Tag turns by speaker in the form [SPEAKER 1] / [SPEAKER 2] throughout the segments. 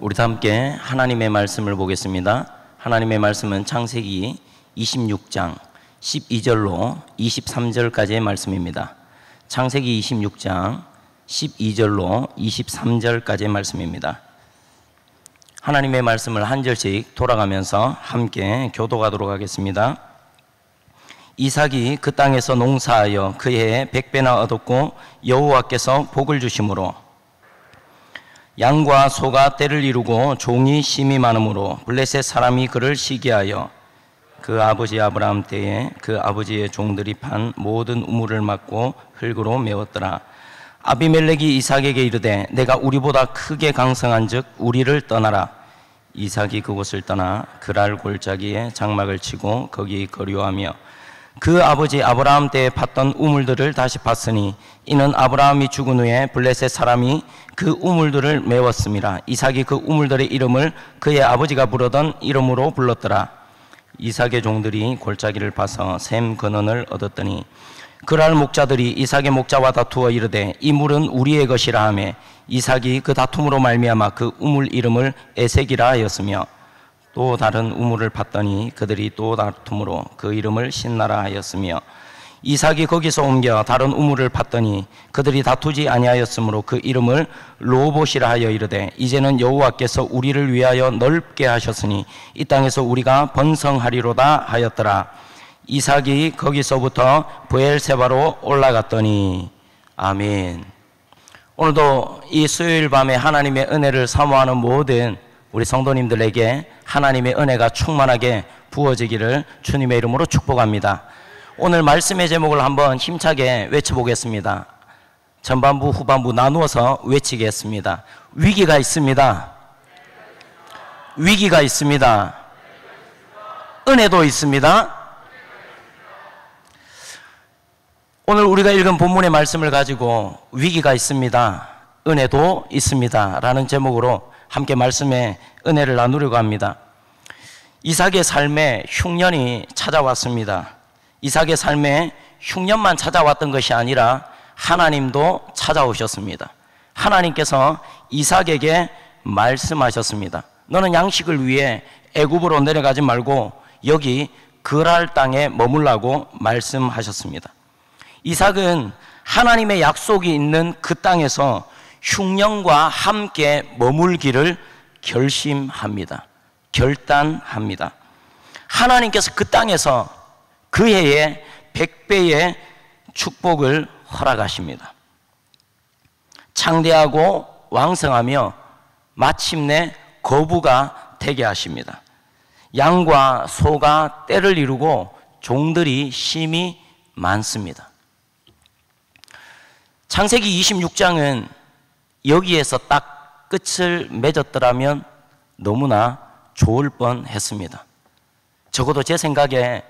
[SPEAKER 1] 우리 다 함께 하나님의 말씀을 보겠습니다. 하나님의 말씀은 창세기 26장 12절로 23절까지의 말씀입니다. 창세기 26장 12절로 23절까지의 말씀입니다. 하나님의 말씀을 한 절씩 돌아가면서 함께 교독하도록 하겠습니다. 이삭이 그 땅에서 농사하여 그 해에 100배나 얻었고 여호와께서 복을 주심으로 양과 소가 떼를 이루고 종이 심이 많으므로 블레셋 사람이 그를 시기하여 그 아버지 아브라함 때에 그 아버지의 종들이 판 모든 우물을 막고 흙으로 메웠더라. 아비멜렉이 이삭에게 이르되 내가 우리보다 크게 강성한즉 우리를 떠나라. 이삭이 그곳을 떠나 그랄 골짜기에 장막을 치고 거기 거류하며 그 아버지 아브라함 때에 팠던 우물들을 다시 팠으니 이는 아브라함이 죽은 후에 블레셋 사람이 그 우물들을 메웠음이라. 이삭이 그 우물들의 이름을 그의 아버지가 부르던 이름으로 불렀더라. 이삭의 종들이 골짜기를 파서 샘 근원을 얻었더니 그랄 목자들이 이삭의 목자와 다투어 이르되 이 물은 우리의 것이라 하며 이삭이 그 다툼으로 말미암아 그 우물 이름을 에색이라 하였으며 또 다른 우물을 팠더니 그들이 또 다툼으로 그 이름을 신나라 하였으며 이삭이 거기서 옮겨 다른 우물을 팠더니 그들이 다투지 아니하였으므로 그 이름을 로봇이라 하여 이르되 이제는 여호와께서 우리를 위하여 넓게 하셨으니 이 땅에서 우리가 번성하리로다 하였더라. 이삭이 거기서부터 브엘세바로 올라갔더니. 아멘. 오늘도 이 수요일 밤에 하나님의 은혜를 사모하는 모든 우리 성도님들에게 하나님의 은혜가 충만하게 부어지기를 주님의 이름으로 축복합니다. 오늘 말씀의 제목을 한번 힘차게 외쳐보겠습니다. 전반부 후반부 나누어서 외치겠습니다. 위기가 있습니다. 위기가 있습니다. 은혜도 있습니다. 오늘 우리가 읽은 본문의 말씀을 가지고 위기가 있습니다, 은혜도 있습니다 라는 제목으로 함께 말씀의 은혜를 나누려고 합니다. 이삭의 삶에 흉년이 찾아왔습니다. 이삭의 삶에 흉년만 찾아왔던 것이 아니라 하나님도 찾아오셨습니다. 하나님께서 이삭에게 말씀하셨습니다. 너는 양식을 위해 애굽으로 내려가지 말고 여기 그랄 땅에 머물라고 말씀하셨습니다. 이삭은 하나님의 약속이 있는 그 땅에서 흉년과 함께 머물기를 결심합니다. 결단합니다. 하나님께서 그 땅에서 그 해에 100배의 축복을 허락하십니다. 창대하고 왕성하며 마침내 거부가 되게 하십니다. 양과 소가 떼를 이루고 종들이 심이 많습니다. 창세기 26장은 여기에서 딱 끝을 맺었더라면 너무나 좋을 뻔했습니다. 적어도 제 생각에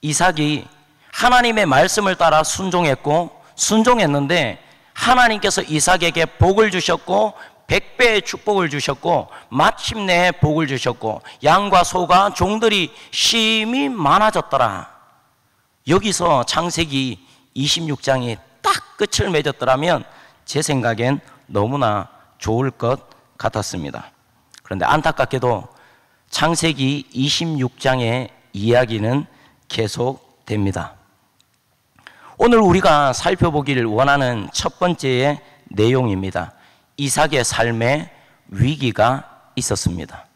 [SPEAKER 1] 이삭이 하나님의 말씀을 따라 순종했는데 하나님께서 이삭에게 복을 주셨고 100배의 축복을 주셨고 마침내 복을 주셨고 양과 소가 종들이 심히 많아졌더라. 여기서 창세기 26장이 딱 끝을 맺었더라면 제 생각엔 너무나 좋을 것 같았습니다. 그런데 안타깝게도 창세기 26장의 이야기는 계속됩니다. 오늘 우리가 살펴보기를 원하는 첫 번째의 내용입니다. 이삭의 삶에 위기가 있었습니다.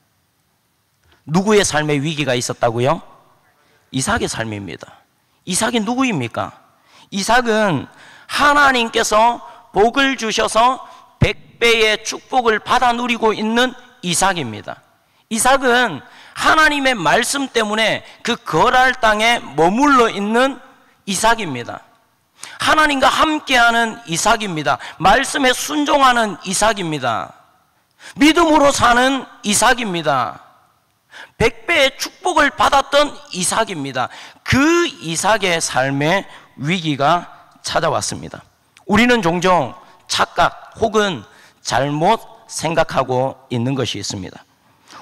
[SPEAKER 1] 누구의 삶에 위기가 있었다고요? 이삭의 삶입니다. 이삭이 누구입니까? 이삭은 하나님께서 복을 주셔서 100배의 축복을 받아 누리고 있는 이삭입니다. 이삭은 하나님의 말씀 때문에 그 거랄 땅에 머물러 있는 이삭입니다. 하나님과 함께하는 이삭입니다. 말씀에 순종하는 이삭입니다. 믿음으로 사는 이삭입니다. 100배의 축복을 받았던 이삭입니다. 그 이삭의 삶에 위기가 찾아왔습니다. 우리는 종종 착각 혹은 잘못 생각하고 있는 것이 있습니다.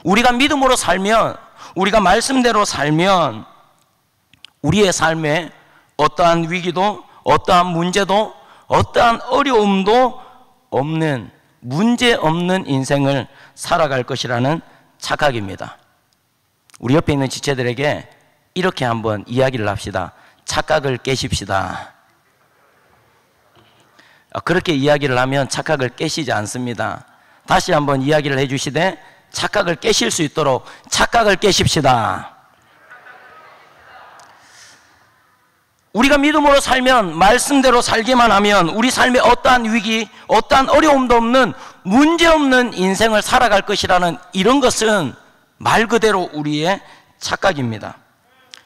[SPEAKER 1] 우리가 믿음으로 살면, 우리가 말씀대로 살면 우리의 삶에 어떠한 위기도, 어떠한 문제도, 어떠한 어려움도 없는 문제 없는 인생을 살아갈 것이라는 착각입니다. 우리 옆에 있는 지체들에게 이렇게 한번 이야기를 합시다. 착각을 깨십시다. 그렇게 이야기를 하면 착각을 깨시지 않습니다. 다시 한번 이야기를 해주시되 착각을 깨실 수 있도록 착각을 깨십시다. 우리가 믿음으로 살면, 말씀대로 살기만 하면 우리 삶에 어떠한 위기, 어떠한 어려움도 없는 문제 없는 인생을 살아갈 것이라는 이런 것은 말 그대로 우리의 착각입니다.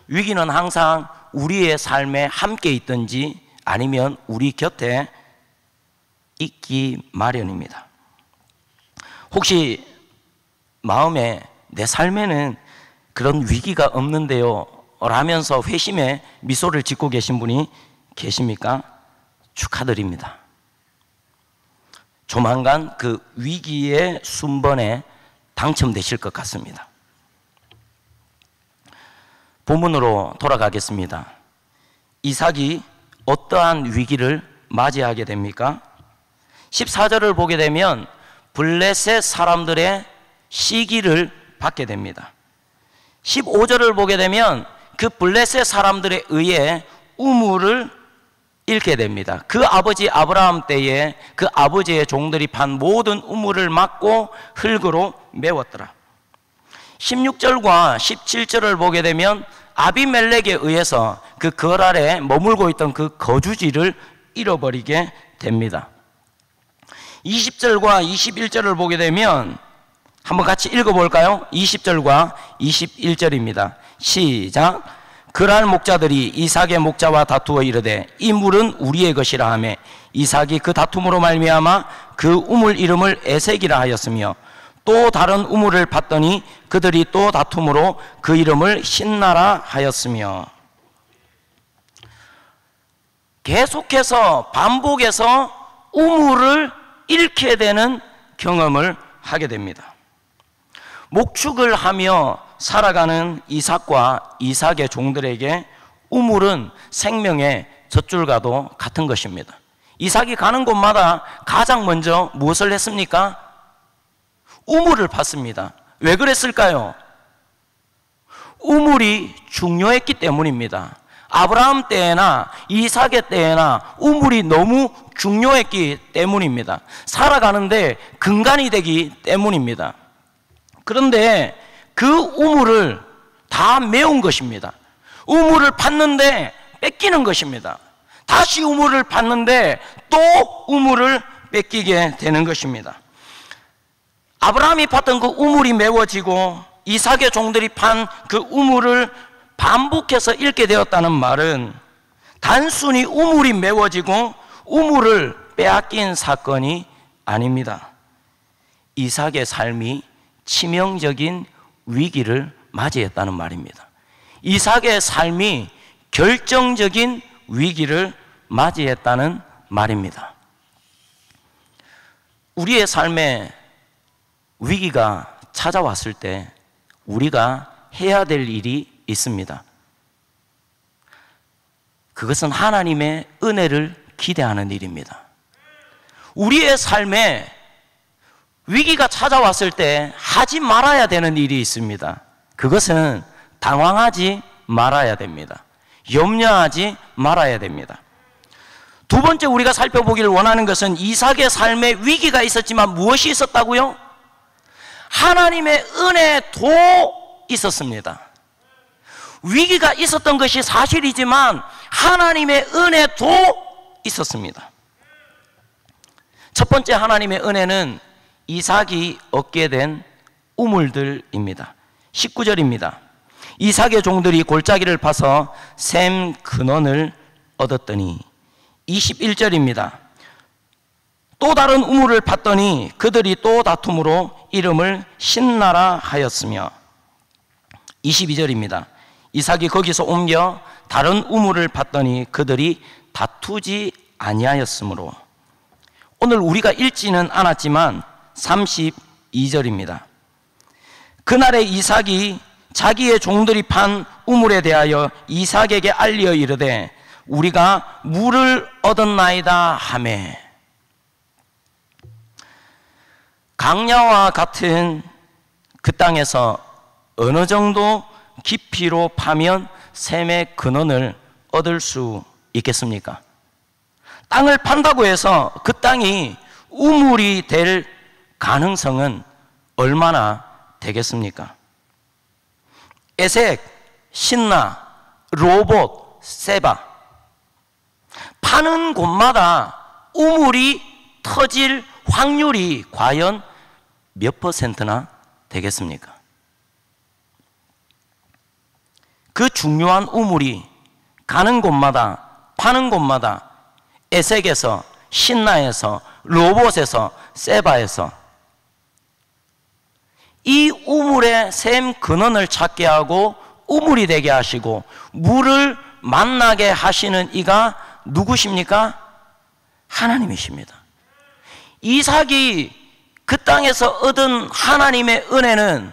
[SPEAKER 1] 위기는 항상 우리의 삶에 함께 있든지 아니면 우리 곁에 있기 마련입니다. 혹시 마음에 내 삶에는 그런 위기가 없는데요 라면서 회심의 미소를 짓고 계신 분이 계십니까? 축하드립니다. 조만간 그 위기의 순번에 당첨되실 것 같습니다. 본문으로 돌아가겠습니다. 이삭이 어떠한 위기를 맞이하게 됩니까? 14절을 보게 되면 블레셋 사람들의 시기를 받게 됩니다. 15절을 보게 되면 그 블레셋 사람들에 의해 우물을 잃게 됩니다. 그 아버지 아브라함 때에 그 아버지의 종들이 판 모든 우물을 막고 흙으로 메웠더라. 16절과 17절을 보게 되면 아비멜렉에 의해서 그 거랄에 머물고 있던 그 거주지를 잃어버리게 됩니다. 20절과 21절을 보게 되면 한번 같이 읽어볼까요? 20절과 21절입니다. 시작. 그랄 목자들이 이삭의 목자와 다투어 이르되 이 물은 우리의 것이라 하매 이삭이 그 다툼으로 말미암아 그 우물 이름을 에색이라 하였으며 또 다른 우물을 봤더니 그들이 또 다툼으로 그 이름을 신나라 하였으며. 계속해서 반복해서 우물을 잃게 되는 경험을 하게 됩니다. 목축을 하며 살아가는 이삭과 이삭의 종들에게 우물은 생명의 젖줄과도 같은 것입니다. 이삭이 가는 곳마다 가장 먼저 무엇을 했습니까? 우물을 팠습니다. 왜 그랬을까요? 우물이 중요했기 때문입니다. 아브라함 때나 이삭의 때나 우물이 너무 중요했기 때문입니다. 살아가는데 근간이 되기 때문입니다. 그런데 그 우물을 다 메운 것입니다. 우물을 팠는데 뺏기는 것입니다. 다시 우물을 팠는데 또 우물을 뺏기게 되는 것입니다. 아브라함이 팠던 그 우물이 메워지고 이삭의 종들이 판 그 우물을 반복해서 잃게 되었다는 말은 단순히 우물이 메워지고 우물을 빼앗긴 사건이 아닙니다. 이삭의 삶이 치명적인 위기를 맞이했다는 말입니다. 이삭의 삶이 결정적인 위기를 맞이했다는 말입니다. 우리의 삶에 위기가 찾아왔을 때 우리가 해야 될 일이 있습니다. 그것은 하나님의 은혜를 기대하는 일입니다. 우리의 삶에 위기가 찾아왔을 때 하지 말아야 되는 일이 있습니다. 그것은 당황하지 말아야 됩니다. 염려하지 말아야 됩니다. 두 번째 우리가 살펴보기를 원하는 것은 이삭의 삶에 위기가 있었지만 무엇이 있었다고요? 하나님의 은혜도 있었습니다. 위기가 있었던 것이 사실이지만 하나님의 은혜도 있었습니다. 첫 번째 하나님의 은혜는 이삭이 얻게 된 우물들입니다. 19절입니다. 이삭의 종들이 골짜기를 파서 샘 근원을 얻었더니. 21절입니다. 또 다른 우물을 팠더니 그들이 또 다툼으로 이름을 신나라 하였으며. 22절입니다. 이삭이 거기서 옮겨 다른 우물을 팠더니 그들이 다투지 아니하였으므로. 오늘 우리가 읽지는 않았지만 32절입니다. 그날에 이삭이 자기의 종들이 판 우물에 대하여 이삭에게 알려 이르되 우리가 물을 얻었나이다 하매. 강야와 같은 그 땅에서 어느 정도 깊이로 파면 샘의 근원을 얻을 수 있겠습니까? 땅을 판다고 해서 그 땅이 우물이 될 가능성은 얼마나 되겠습니까? 에색, 신나, 로봇, 세바, 파는 곳마다 우물이 터질 확률이 과연 몇 퍼센트나 되겠습니까? 그 중요한 우물이 가는 곳마다, 파는 곳마다 에색에서, 신나에서, 로봇에서, 세바에서 이 우물의 샘 근원을 찾게 하고 우물이 되게 하시고 물을 만나게 하시는 이가 누구십니까? 하나님이십니다. 이삭이 그 땅에서 얻은 하나님의 은혜는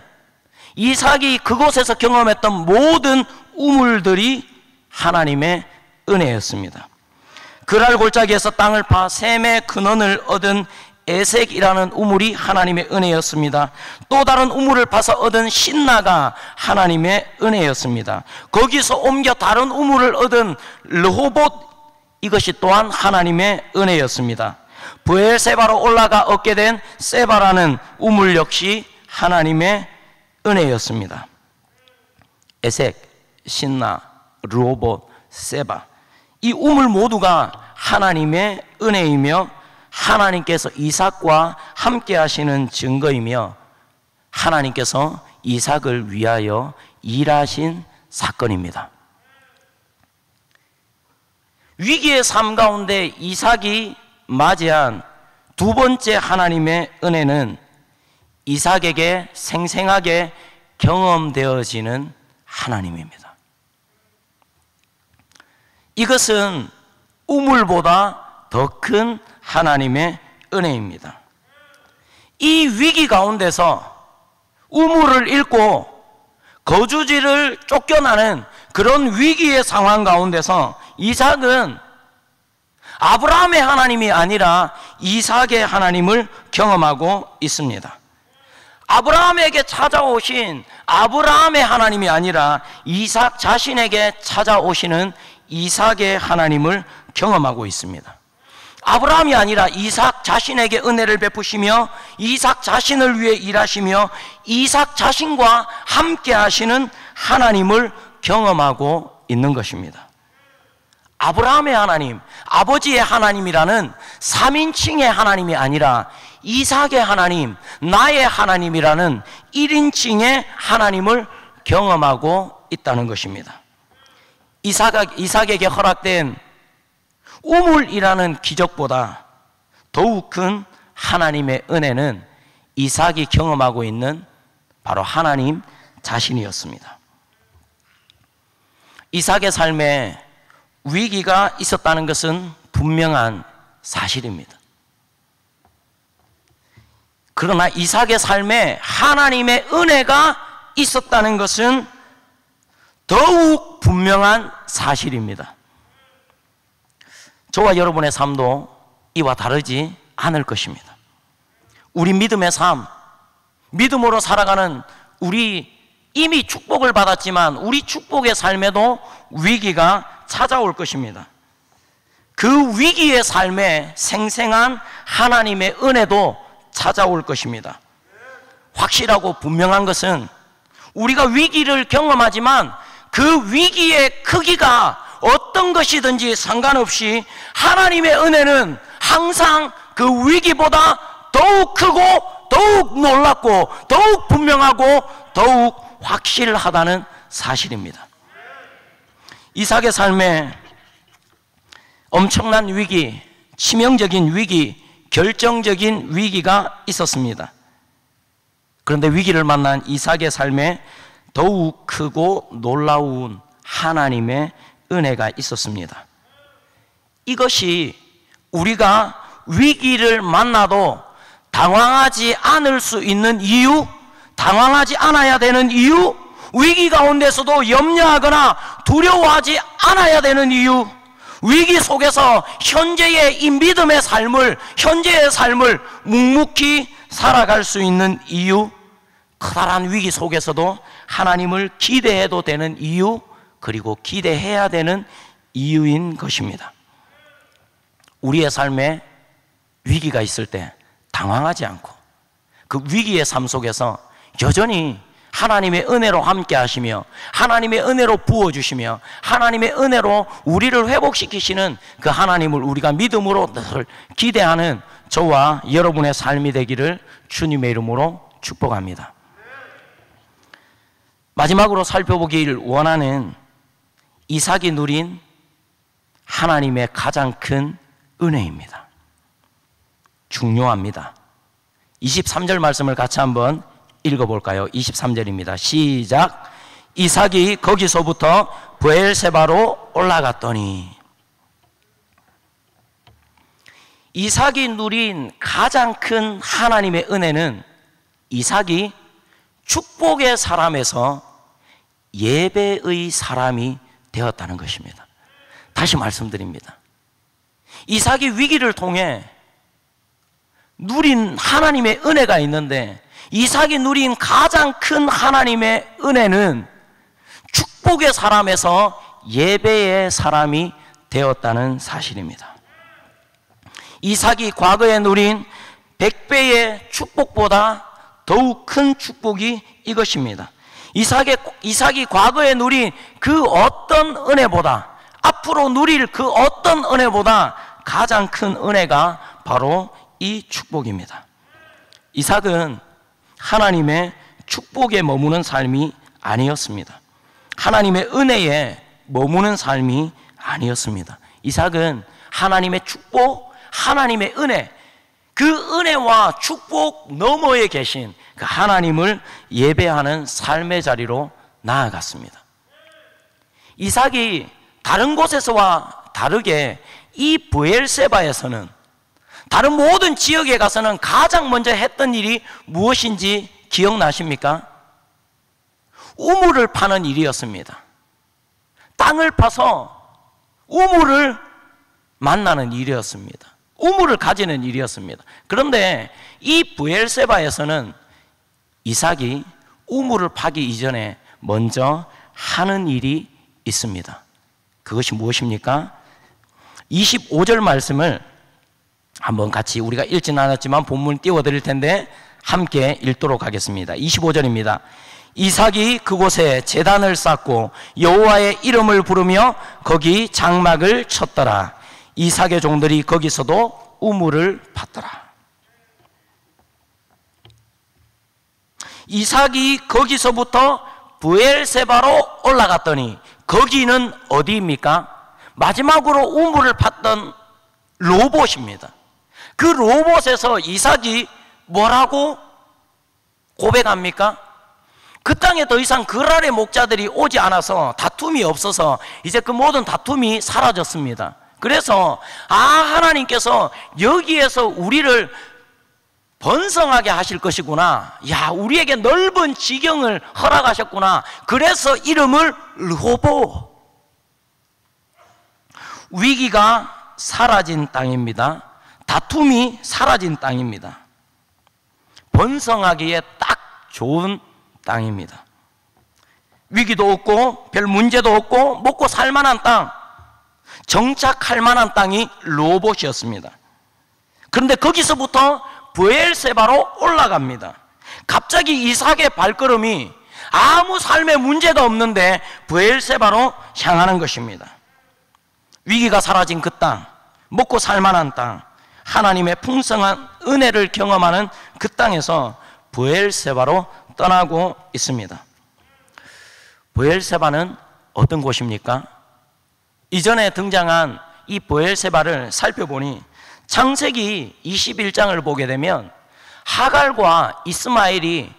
[SPEAKER 1] 이삭이 그곳에서 경험했던 모든 우물들이 하나님의 은혜였습니다. 그랄 골짜기에서 땅을 파 샘의 근원을 얻은 에색이라는 우물이 하나님의 은혜였습니다. 또 다른 우물을 파서 얻은 신나가 하나님의 은혜였습니다. 거기서 옮겨 다른 우물을 얻은 르호봇, 이것이 또한 하나님의 은혜였습니다. 브엘세바로 올라가 얻게 된 세바라는 우물 역시 하나님의 은혜였습니다. 에색, 신나, 르호봇, 세바, 이 우물 모두가 하나님의 은혜이며 하나님께서 이삭과 함께 하시는 증거이며 하나님께서 이삭을 위하여 일하신 사건입니다. 위기의 삶 가운데 이삭이 맞이한 두 번째 하나님의 은혜는 이삭에게 생생하게 경험되어지는 하나님입니다. 이것은 우물보다 더 큰 하나님의 은혜입니다. 이 위기 가운데서 우물을 잃고 거주지를 쫓겨나는 그런 위기의 상황 가운데서 이삭은 아브라함의 하나님이 아니라 이삭의 하나님을 경험하고 있습니다. 아브라함에게 찾아오신 아브라함의 하나님이 아니라 이삭 자신에게 찾아오시는 이삭의 하나님을 경험하고 있습니다. 아브라함이 아니라 이삭 자신에게 은혜를 베푸시며 이삭 자신을 위해 일하시며 이삭 자신과 함께 하시는 하나님을 경험하고 있는 것입니다. 아브라함의 하나님, 아버지의 하나님이라는 3인칭의 하나님이 아니라 이삭의 하나님, 나의 하나님이라는 1인칭의 하나님을 경험하고 있다는 것입니다. 이삭에게 허락된 우물이라는 기적보다 더욱 큰 하나님의 은혜는 이삭이 경험하고 있는 바로 하나님 자신이었습니다. 이삭의 삶에 위기가 있었다는 것은 분명한 사실입니다. 그러나 이삭의 삶에 하나님의 은혜가 있었다는 것은 더욱 분명한 사실입니다. 저와 여러분의 삶도 이와 다르지 않을 것입니다. 우리 믿음의 삶, 믿음으로 살아가는 우리 이미 축복을 받았지만 우리 축복의 삶에도 위기가 찾아올 것입니다. 그 위기의 삶에 생생한 하나님의 은혜도 찾아올 것입니다. 확실하고 분명한 것은 우리가 위기를 경험하지만 그 위기의 크기가 어떤 것이든지 상관없이 하나님의 은혜는 항상 그 위기보다 더욱 크고 더욱 놀랍고 더욱 분명하고 더욱 확실하다는 사실입니다. 이삭의 삶에 엄청난 위기, 치명적인 위기, 결정적인 위기가 있었습니다. 그런데 위기를 만난 이삭의 삶에 더욱 크고 놀라운 하나님의 은혜가 있었습니다. 이것이 우리가 위기를 만나도 당황하지 않을 수 있는 이유, 당황하지 않아야 되는 이유, 위기 가운데서도 염려하거나 두려워하지 않아야 되는 이유, 위기 속에서 현재의 이 믿음의 삶을, 현재의 삶을 묵묵히 살아갈 수 있는 이유, 커다란 위기 속에서도 하나님을 기대해도 되는 이유, 그리고 기대해야 되는 이유인 것입니다. 우리의 삶에 위기가 있을 때 당황하지 않고 그 위기의 삶 속에서 여전히 하나님의 은혜로 함께 하시며 하나님의 은혜로 부어주시며 하나님의 은혜로 우리를 회복시키시는 그 하나님을 우리가 믿음으로 늘 기대하는 저와 여러분의 삶이 되기를 주님의 이름으로 축복합니다. 마지막으로 살펴보길 원하는 이삭이 누린 하나님의 가장 큰 은혜입니다. 중요합니다. 23절 말씀을 같이 한번 읽어볼까요? 23절입니다. 시작. 이삭이 거기서부터 브엘세바로 올라갔더니. 이삭이 누린 가장 큰 하나님의 은혜는 이삭이 축복의 사람에서 예배의 사람이 되었다는 것입니다. 다시 말씀드립니다. 이삭이 위기를 통해 누린 하나님의 은혜가 있는데 이삭이 누린 가장 큰 하나님의 은혜는 축복의 사람에서 예배의 사람이 되었다는 사실입니다. 이삭이 과거에 누린 100배의 축복보다 더욱 큰 축복이 이것입니다. 이삭이 과거에 누린 그 어떤 은혜보다, 앞으로 누릴 그 어떤 은혜보다 가장 큰 은혜가 바로 이 축복입니다. 이삭은 하나님의 축복에 머무는 삶이 아니었습니다. 하나님의 은혜에 머무는 삶이 아니었습니다. 이삭은 하나님의 축복, 하나님의 은혜, 그 은혜와 축복 너머에 계신 그 하나님을 예배하는 삶의 자리로 나아갔습니다. 이삭이 다른 곳에서와 다르게 이 브엘세바에서는, 다른 모든 지역에 가서는 가장 먼저 했던 일이 무엇인지 기억나십니까? 우물을 파는 일이었습니다. 땅을 파서 우물을 만나는 일이었습니다. 우물을 가지는 일이었습니다. 그런데 이 브엘세바에서는 이삭이 우물을 파기 이전에 먼저 하는 일이 있습니다. 그것이 무엇입니까? 25절 말씀을 한번 같이, 우리가 읽지는 않았지만 본문 띄워드릴 텐데 함께 읽도록 하겠습니다. 25절입니다. 이삭이 그곳에 제단을 쌓고 여호와의 이름을 부르며 거기 장막을 쳤더라. 이삭의 종들이 거기서도 우물을 팠더라. 이삭이 거기서부터 브엘세바로 올라갔더니, 거기는 어디입니까? 마지막으로 우물을 팠던 로봇입니다. 그 로봇에서 이삭이 뭐라고 고백합니까? 그 땅에 더 이상 그랄의 목자들이 오지 않아서 다툼이 없어서 이제 그 모든 다툼이 사라졌습니다. 그래서 하나님께서 여기에서 우리를 번성하게 하실 것이구나, 우리에게 넓은 지경을 허락하셨구나. 그래서 이름을 르호보, 위기가 사라진 땅입니다. 다툼이 사라진 땅입니다. 번성하기에 딱 좋은 땅입니다. 위기도 없고 별 문제도 없고 먹고 살만한 땅, 정착할 만한 땅이 로봇이었습니다. 그런데 거기서부터 브엘세바로 올라갑니다. 갑자기 이삭의 발걸음이 아무 삶에 문제가 없는데 브엘세바로 향하는 것입니다. 위기가 사라진 그 땅, 먹고 살만한 땅, 하나님의 풍성한 은혜를 경험하는 그 땅에서 브엘세바로 떠나고 있습니다. 브엘세바는 어떤 곳입니까? 이전에 등장한 이 브엘세바를 살펴보니 창세기 21장을 보게 되면 하갈과 이스마엘이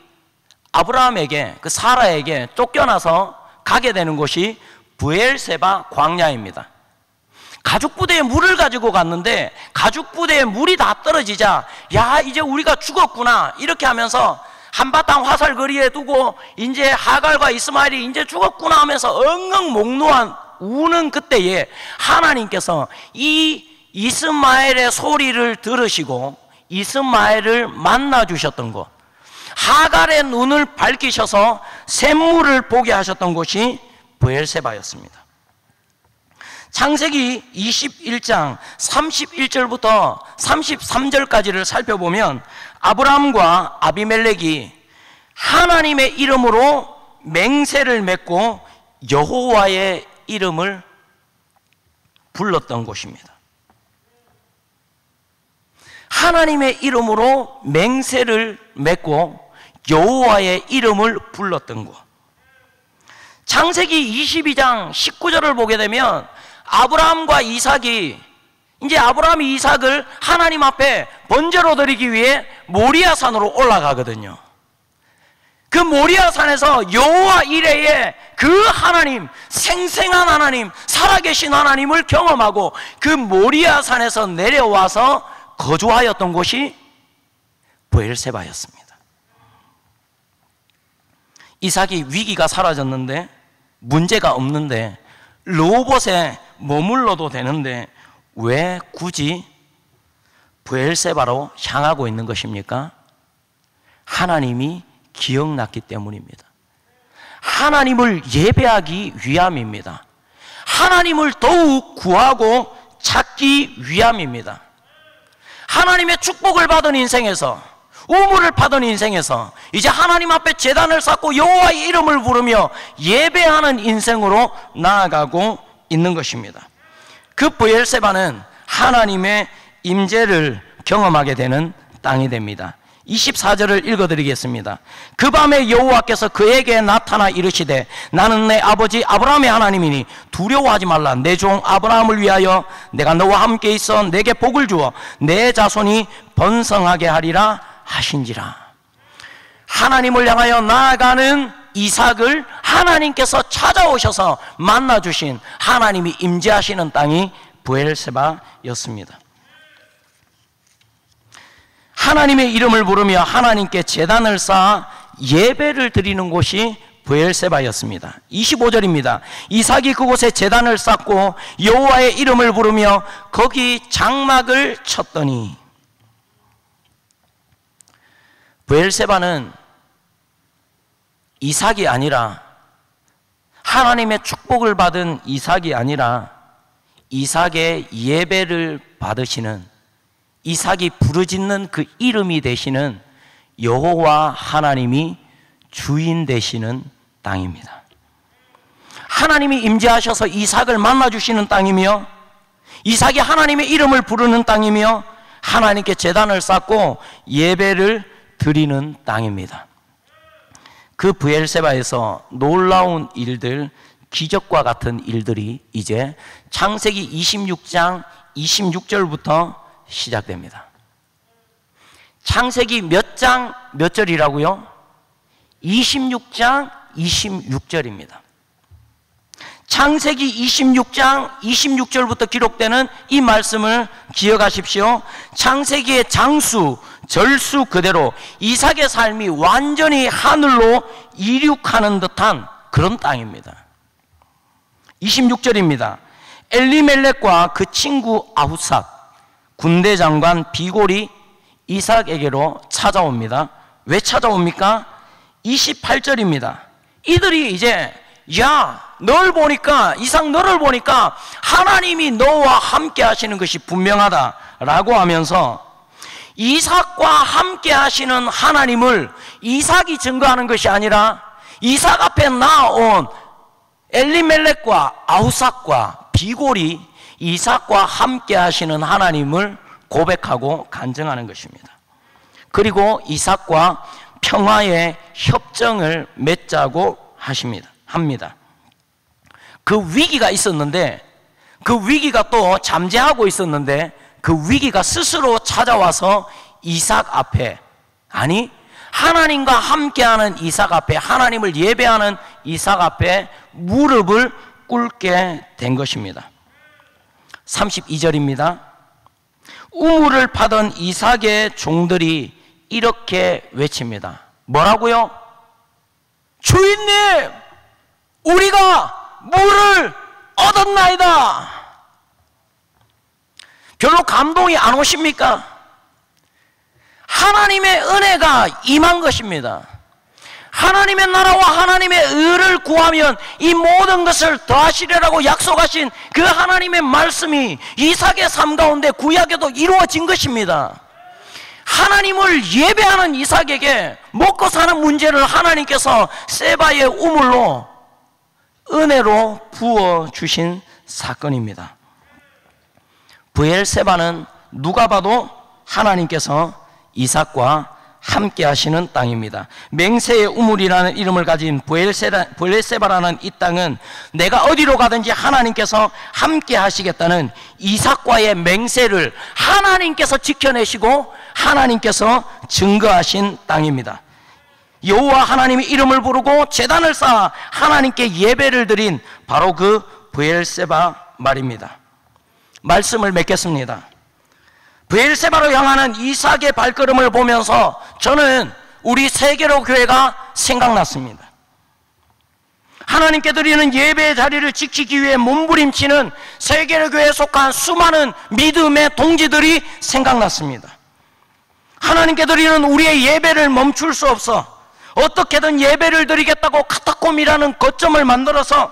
[SPEAKER 1] 아브라함에게, 그 사라에게 쫓겨나서 가게 되는 곳이 브엘세바 광야입니다. 가죽 부대에 물을 가지고 갔는데 가죽 부대에 물이 다 떨어지자 이제 우리가 죽었구나 이렇게 하면서 한바탕 화살거리에 두고 이제 하갈과 이스마엘이 이제 죽었구나 하면서 엉엉 목놓아 우는 그때에 하나님께서 이 이스마엘의 소리를 들으시고 이스마엘을 만나 주셨던 곳, 하갈의 눈을 밝히셔서 샘물을 보게 하셨던 곳이 브엘세바였습니다. 창세기 21장 31절부터 33절까지를 살펴보면 아브라함과 아비멜렉이 하나님의 이름으로 맹세를 맺고 여호와의 이름을 불렀던 곳입니다. 하나님의 이름으로 맹세를 맺고 여호와의 이름을 불렀던 곳. 창세기 22장 19절을 보게 되면 아브라함과 이삭이, 이제 아브라함이 이삭을 하나님 앞에 번제로 드리기 위해 모리아산으로 올라가거든요. 그 모리아산에서 여호와 이레의 그 하나님, 생생한 하나님, 살아계신 하나님을 경험하고 그 모리아산에서 내려와서 거주하였던 곳이 브엘세바였습니다. 이삭이 위기가 사라졌는데, 문제가 없는데, 르호봇에 머물러도 되는데 왜 굳이 브엘세바로 향하고 있는 것입니까? 하나님이 기억났기 때문입니다. 하나님을 예배하기 위함입니다. 하나님을 더욱 구하고 찾기 위함입니다. 하나님의 축복을 받은 인생에서, 우물을 파던 인생에서 이제 하나님 앞에 제단을 쌓고 여호와의 이름을 부르며 예배하는 인생으로 나아가고 있는 것입니다. 그 브엘세바는 하나님의 임재를 경험하게 되는 땅이 됩니다. 24절을 읽어드리겠습니다. 그 밤에 여호와께서 그에게 나타나 이르시되 나는 내 아버지 아브라함의 하나님이니 두려워하지 말라. 내 종 아브라함을 위하여 내가 너와 함께 있어 내게 복을 주어 내 자손이 번성하게 하리라 하신지라. 하나님을 향하여 나아가는 이삭을 하나님께서 찾아오셔서 만나주신, 하나님이 임재하시는 땅이 브엘세바였습니다. 하나님의 이름을 부르며 하나님께 제단을 쌓아 예배를 드리는 곳이 브엘세바였습니다. 25절입니다. 이삭이 그곳에 제단을 쌓고 여호와의 이름을 부르며 거기 장막을 쳤더니. 브엘세바는 이삭이 아니라, 하나님의 축복을 받은 이삭이 아니라 이삭의 예배를 받으시는, 이삭이 부르짖는 그 이름이 되시는 여호와 하나님이 주인 되시는 땅입니다. 하나님이 임재하셔서 이삭을 만나주시는 땅이며, 이삭이 하나님의 이름을 부르는 땅이며, 하나님께 제단을 쌓고 예배를 드리는 땅입니다. 그 브엘세바에서 놀라운 일들, 기적과 같은 일들이 이제 창세기 26장 26절부터 시작됩니다. 창세기 몇 장 몇 절이라고요? 26장 26절입니다. 창세기 26장 26절부터 기록되는 이 말씀을 기억하십시오. 창세기의 장수, 절수 그대로 이삭의 삶이 완전히 하늘로 이륙하는 듯한 그런 땅입니다. 26절입니다. 엘리멜렉과 그 친구 아후삭, 군대 장관 비골이 이삭에게로 찾아옵니다. 왜 찾아옵니까? 28절입니다. 이들이 이제, 야, 널 보니까, 이삭 너를 보니까 하나님이 너와 함께 하시는 것이 분명하다 라고 하면서 이삭과 함께 하시는 하나님을 이삭이 증거하는 것이 아니라 이삭 앞에 나온 엘리멜렉과 아후삭과 비골이 이삭과 함께 하시는 하나님을 고백하고 간증하는 것입니다. 그리고 이삭과 평화의 협정을 맺자고 합니다. 그 위기가 있었는데, 그 위기가 또 잠재하고 있었는데, 그 위기가 스스로 찾아와서 이삭 앞에, 아니 하나님과 함께하는 이삭 앞에, 하나님을 예배하는 이삭 앞에 무릎을 꿇게 된 것입니다. 32절입니다. 우물을 파던 이삭의 종들이 이렇게 외칩니다. 뭐라고요? 주인님, 우리가 물을 얻었나이다. 별로 감동이 안 오십니까? 하나님의 은혜가 임한 것입니다. 하나님의 나라와 하나님의 의를 구하면 이 모든 것을 더하시리라고 약속하신 그 하나님의 말씀이 이삭의 삶 가운데 구약에도 이루어진 것입니다. 하나님을 예배하는 이삭에게 먹고 사는 문제를 하나님께서 세바의 우물로 은혜로 부어주신 사건입니다. 브엘세바는 누가 봐도 하나님께서 이삭과 함께 하시는 땅입니다. 맹세의 우물이라는 이름을 가진 브엘세바라는 이 땅은 내가 어디로 가든지 하나님께서 함께 하시겠다는 이삭과의 맹세를 하나님께서 지켜내시고 하나님께서 증거하신 땅입니다. 여호와 하나님의 이름을 부르고 제단을 쌓아 하나님께 예배를 드린 바로 그 브엘세바 말입니다. 말씀을 맺겠습니다. 브엘세바로 향하는 이삭의 발걸음을 보면서 저는 우리 세계로 교회가 생각났습니다. 하나님께 드리는 예배의 자리를 지키기 위해 몸부림치는 세계로 교회에 속한 수많은 믿음의 동지들이 생각났습니다. 하나님께 드리는 우리의 예배를 멈출 수 없어 어떻게든 예배를 드리겠다고 카타콤이라는 거점을 만들어서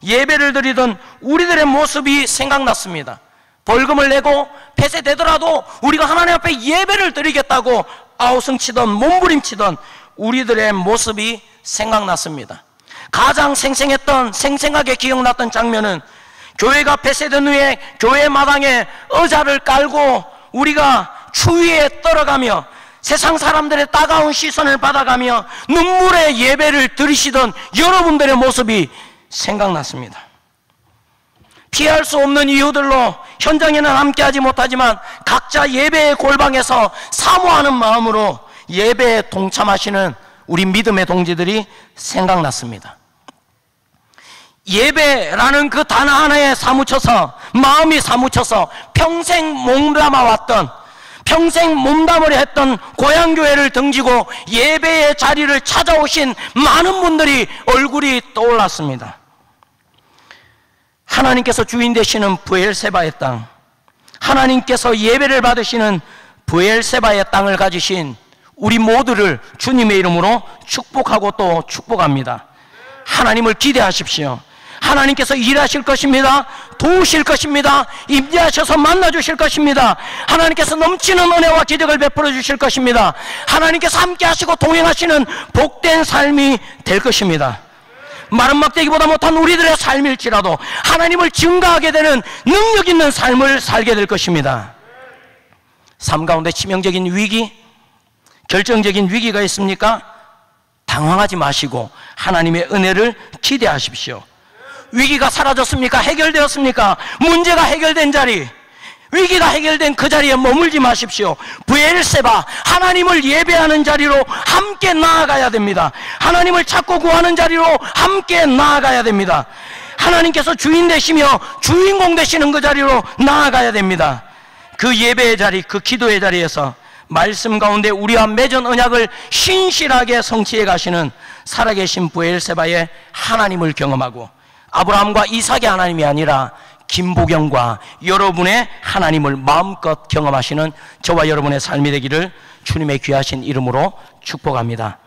[SPEAKER 1] 예배를 드리던 우리들의 모습이 생각났습니다. 벌금을 내고 폐쇄되더라도 우리가 하나님 앞에 예배를 드리겠다고 아우성치던 몸부림치던 우리들의 모습이 생각났습니다. 가장 생생하게 기억났던 장면은 교회가 폐쇄된 후에 교회 마당에 의자를 깔고 우리가 추위에 떨어가며 세상 사람들의 따가운 시선을 받아가며 눈물의 예배를 드리시던 여러분들의 모습이 생각났습니다. 피할 수 없는 이유들로 현장에는 함께하지 못하지만 각자 예배의 골방에서 사모하는 마음으로 예배에 동참하시는 우리 믿음의 동지들이 생각났습니다. 예배라는 그 단어 하나에 마음이 사무쳐서 평생 몸담아왔던, 평생 몸담으려 했던 고향교회를 등지고 예배의 자리를 찾아오신 많은 분들이 얼굴이 떠올랐습니다. 하나님께서 주인 되시는 브엘세바의 땅, 하나님께서 예배를 받으시는 브엘세바의 땅을 가지신 우리 모두를 주님의 이름으로 축복하고 또 축복합니다. 하나님을 기대하십시오. 하나님께서 일하실 것입니다. 도우실 것입니다. 임재하셔서 만나주실 것입니다. 하나님께서 넘치는 은혜와 기적을 베풀어 주실 것입니다. 하나님께서 함께 하시고 동행하시는 복된 삶이 될 것입니다. 마른 막대기보다 못한 우리들의 삶일지라도 하나님을 증거하게 되는 능력 있는 삶을 살게 될 것입니다. 삶 가운데 치명적인 위기, 결정적인 위기가 있습니까? 당황하지 마시고 하나님의 은혜를 기대하십시오. 위기가 사라졌습니까? 해결되었습니까? 문제가 해결된 자리, 위기가 해결된 그 자리에 머물지 마십시오. 브엘세바, 하나님을 예배하는 자리로 함께 나아가야 됩니다. 하나님을 찾고 구하는 자리로 함께 나아가야 됩니다. 하나님께서 주인 되시며 주인공 되시는 그 자리로 나아가야 됩니다. 그 예배의 자리, 그 기도의 자리에서 말씀 가운데 우리와 맺은 언약을 신실하게 성취해 가시는 살아계신 브엘세바의 하나님을 경험하고 아브라함과 이삭의 하나님이 아니라 김보경과 여러분의 하나님을 마음껏 경험하시는 저와 여러분의 삶이 되기를 주님의 귀하신 이름으로 축복합니다.